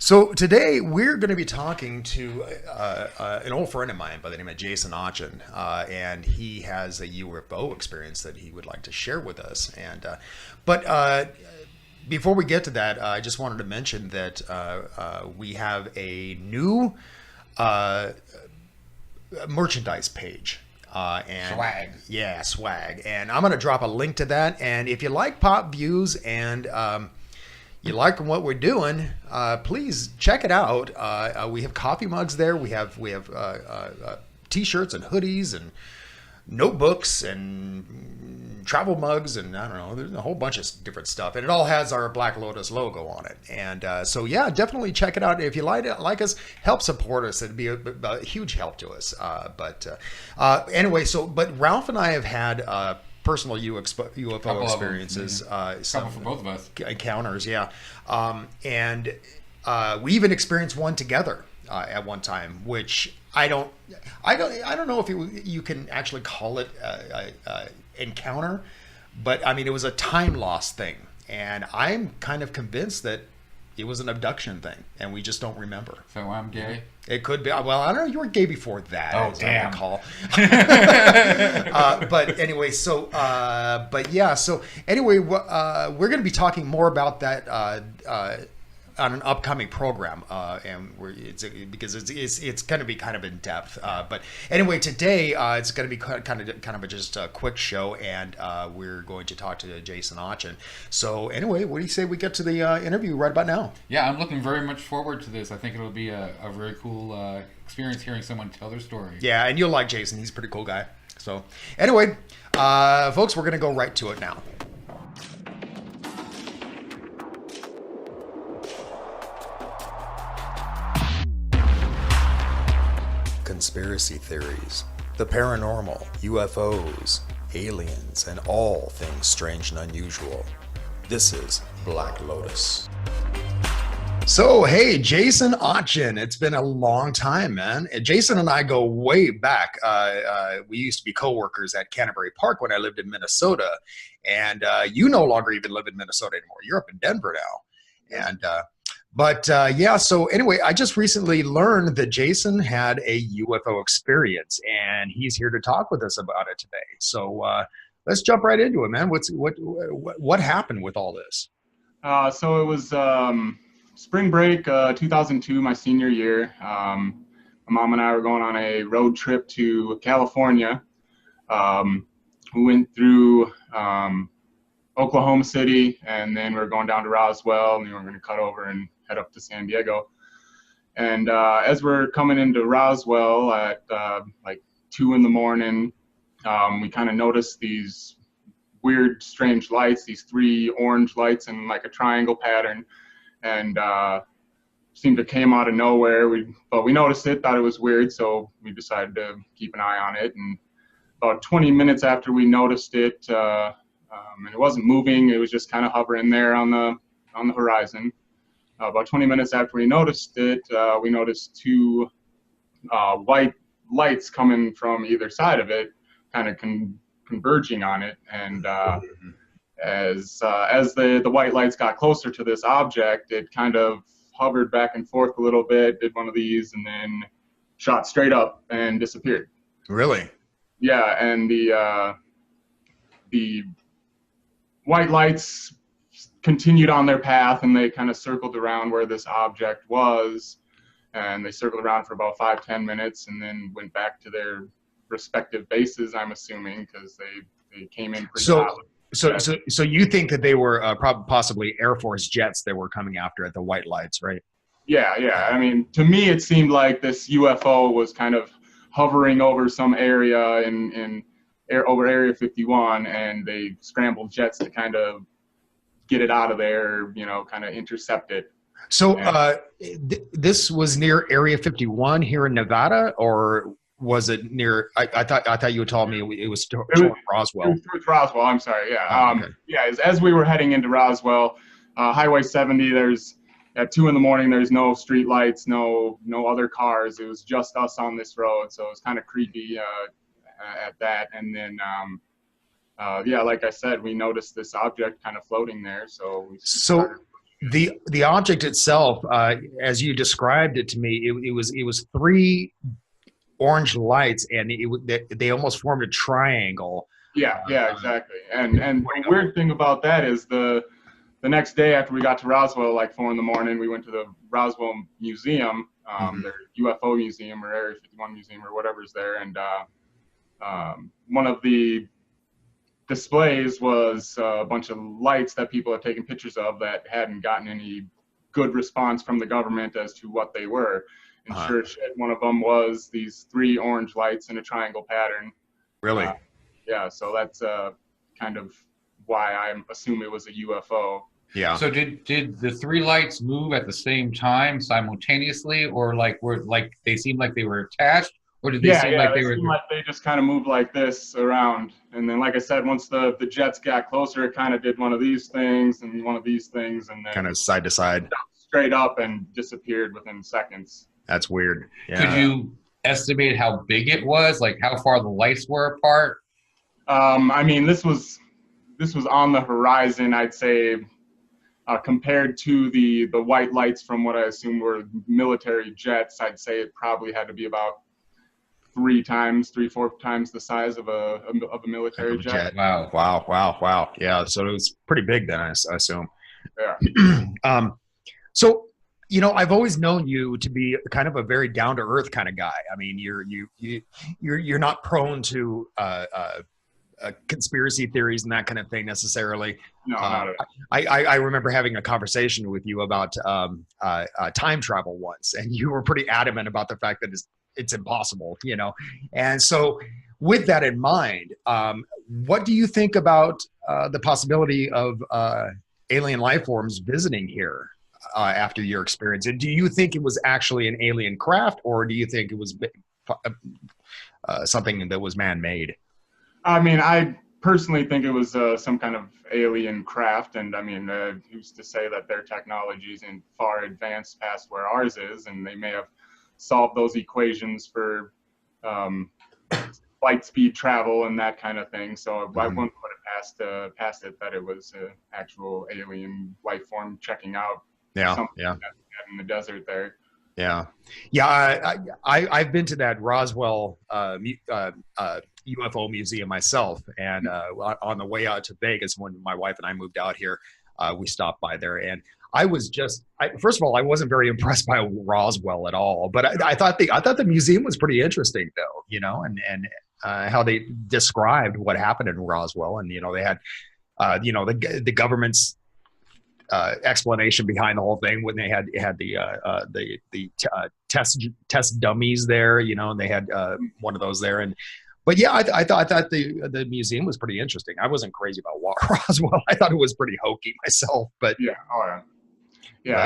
So today we're going to be talking to an old friend of mine by the name of Jaeson Otjen, and he has a UFO experience that he would like to share with us. But before we get to that, I just wanted to mention that we have a new uh, merchandise page. And Swag. yeah, swag. And I'm going to drop a link to that. And if you like pop views and you like what we're doing, please check it out. We have coffee mugs there. We have t-shirts and hoodies and notebooks and travel mugs and I don't know. There's a whole bunch of different stuff, and it all has our Black Lotus logo on it. And so yeah, definitely check it out. If you like us, help support us. It'd be a huge help to us. Anyway, but Ralph and I have had personal UFO experiences, Couple for both of us. encounters, yeah, and we even experienced one together at one time, which I don't know if you can actually call it a encounter, but I mean it was a time loss thing, and I'm kind of convinced that it was an abduction thing, and we just don't remember. So I'm gay. It could be. Well, I don't know. You were gay before that. Oh, as damn. I recall. But anyway, but yeah. So anyway, we're going to be talking more about that on an upcoming program, and because it's going to be kind of in depth. But anyway, today it's going to be kind of just a quick show, and we're going to talk to Jaeson Otjen. So anyway, what do you say we get to the interview right about now? Yeah, I'm looking very much forward to this. I think it'll be a very cool experience hearing someone tell their story. Yeah, and you'll like Jaeson. He's a pretty cool guy. So anyway, folks, we're going to go right to it now. Conspiracy theories, the paranormal, UFOs, aliens, and all things strange and unusual. This is Black Lotus. So, hey, Jaeson Otjen. It's been a long time, man. Jaeson and I go way back. We used to be co-workers at Canterbury Park when I lived in Minnesota. And you no longer even live in Minnesota anymore. You're up in Denver now. And yeah, so anyway, I just recently learned that Jaeson had a UFO experience, and he's here to talk with us about it today. So let's jump right into it, man. What happened with all this? So it was spring break 2002, my senior year. My mom and I were going on a road trip to California. We went through Oklahoma City, and then we were going down to Roswell, and we were going to cut over and head up to San Diego. And as we're coming into Roswell at like 2 a.m, we kind of noticed these weird, strange lights, these 3 orange lights in like a triangle pattern, and seemed to came out of nowhere. But we noticed it, thought it was weird, so we decided to keep an eye on it. And about 20 minutes after we noticed it, and it wasn't moving, it was just kind of hovering there on the horizon. About 20 minutes after we noticed it, we noticed 2 white lights coming from either side of it, kind of converging on it. And as the white lights got closer to this object, it kind of hovered back and forth a little bit, did one of these, and then shot straight up and disappeared. Really? Yeah, and the white lights continued on their path, and they kind of circled around where this object was, and they circled around for about 5-10 minutes, and then went back to their respective bases, I'm assuming, because they came in pretty hot. So you think that they were possibly Air Force jets that were coming after at the white lights, right? Yeah. I mean, to me, it seemed like this UFO was kind of hovering over some area over Area 51, and they scrambled jets to kind of get it out of there, kind of intercept it. So this was near Area 51 here in Nevada, or was it near? I thought you had told me it was toward Roswell. It was Roswell. I'm sorry. Yeah. Okay. Yeah. As we were heading into Roswell, Highway 70. There's at 2 a.m. There's no street lights, no other cars. It was just us on this road, so it was kind of creepy at that. And then yeah, like I said, we noticed this object kind of floating there. So The object itself, as you described it to me, it was three orange lights, and they almost formed a triangle. Yeah, yeah, exactly. And the weird thing about that is the next day after we got to Roswell, like 4 in the morning, we went to the Roswell Museum, their UFO museum or Area 51 museum or whatever's there, and one of the displays was a bunch of lights that people had taken pictures of that hadn't gotten any good response from the government as to what they were. And sure as shit, one of them was these 3 orange lights in a triangle pattern. Really? Yeah, so that's kind of why I assume it was a UFO. Yeah. So did the 3 lights move at the same time simultaneously, or they seemed like they were attached, or did they seem like they were? Seemed like they just kind of moved like this around, and then like I said, once the jets got closer, it kind of did one of these things and one of these things, and then kind of side to side, straight up, and disappeared within seconds. That's weird. Yeah. Could you estimate how big it was, like how far the lights were apart? I mean, this was on the horizon, I'd say. Compared to the white lights from what I assume were military jets, I'd say it probably had to be about 4 times the size of a military jet. Wow. Yeah, so it was pretty big then, I assume. Yeah. So, I've always known you to be kind of a very down to earth kind of guy. I mean, you're not prone to conspiracy theories and that kind of thing necessarily. No, not at all. I remember having a conversation with you about time travel once, and you were pretty adamant about the fact that it's impossible, And so with that in mind, what do you think about the possibility of alien life forms visiting here after your experience? And do you think it was actually an alien craft, or do you think it was something that was man-made? I mean, I personally think it was some kind of alien craft, and I mean, who's to say that their technology is in far advanced past where ours is, and they may have solved those equations for light speed travel and that kind of thing. So I wouldn't put it past it that it was an actual alien life form checking out something in the desert there. Yeah. I've been to that Roswell UFO museum myself, and on the way out to Vegas, when my wife and I moved out here, we stopped by there, and I was first of all, I wasn't very impressed by Roswell at all, but I thought the museum was pretty interesting, though, and how they described what happened in Roswell, and they had the government's explanation behind the whole thing when they had the test dummies there, and they had one of those there, but yeah, I thought the museum was pretty interesting. I wasn't crazy about Roswell. I thought it was pretty hokey myself, but yeah.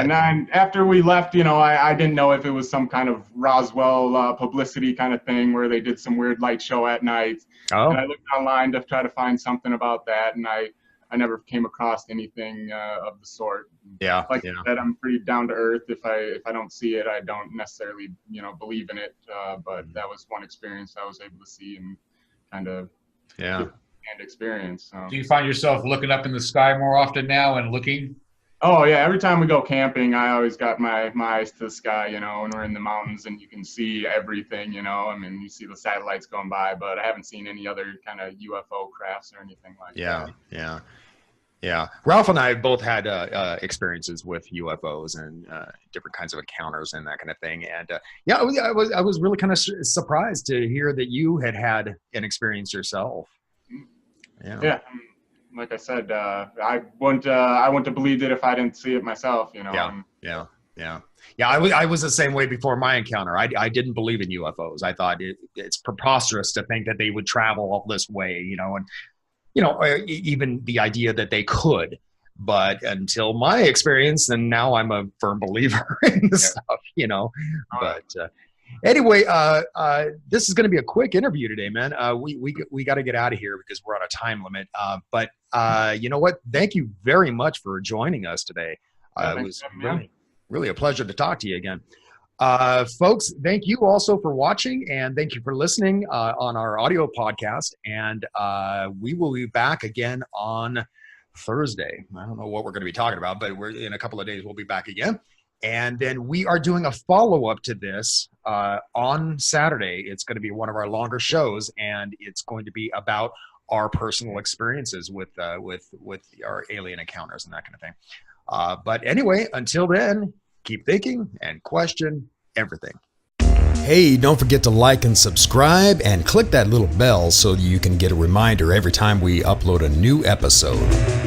And then after we left, I didn't know if it was some kind of Roswell publicity kind of thing where they did some weird light show at night. Oh. And I looked online to try to find something about that, and I never came across anything of the sort. Yeah. Like I said, I'm pretty down to earth. If I don't see it, I don't necessarily, believe in it. But that was one experience I was able to see and kind of and experience. So. Do you find yourself looking up in the sky more often now and looking? Oh yeah, every time we go camping, I always got my eyes to the sky, and we're in the mountains and you can see everything, I mean, you see the satellites going by, but I haven't seen any other kind of UFO crafts or anything like that. Yeah. Ralph and I both had experiences with UFOs and different kinds of encounters and that kind of thing. And I was really kind of surprised to hear that you had an experience yourself. Yeah. Like I said, I wouldn't have believed it if I didn't see it myself, Yeah. I was the same way before my encounter. I didn't believe in UFOs. I thought it's preposterous to think that they would travel all this way, and even the idea that they could. But until my experience, and now I'm a firm believer in this stuff, But anyway, this is going to be a quick interview today, man. We got to get out of here because we're on a time limit. But you know what? Thank you very much for joining us today. It was really a pleasure to talk to you again. Folks, thank you also for watching, and thank you for listening on our audio podcast. And we will be back again on Thursday. I don't know what we're going to be talking about, but we're in a couple of days, we'll be back again. And then we are doing a follow-up to this on Saturday. It's going to be one of our longer shows, and it's going to be about our personal experiences with our alien encounters and that kind of thing. But anyway, until then, keep thinking and question everything. Hey, don't forget to like and subscribe and click that little bell so you can get a reminder every time we upload a new episode.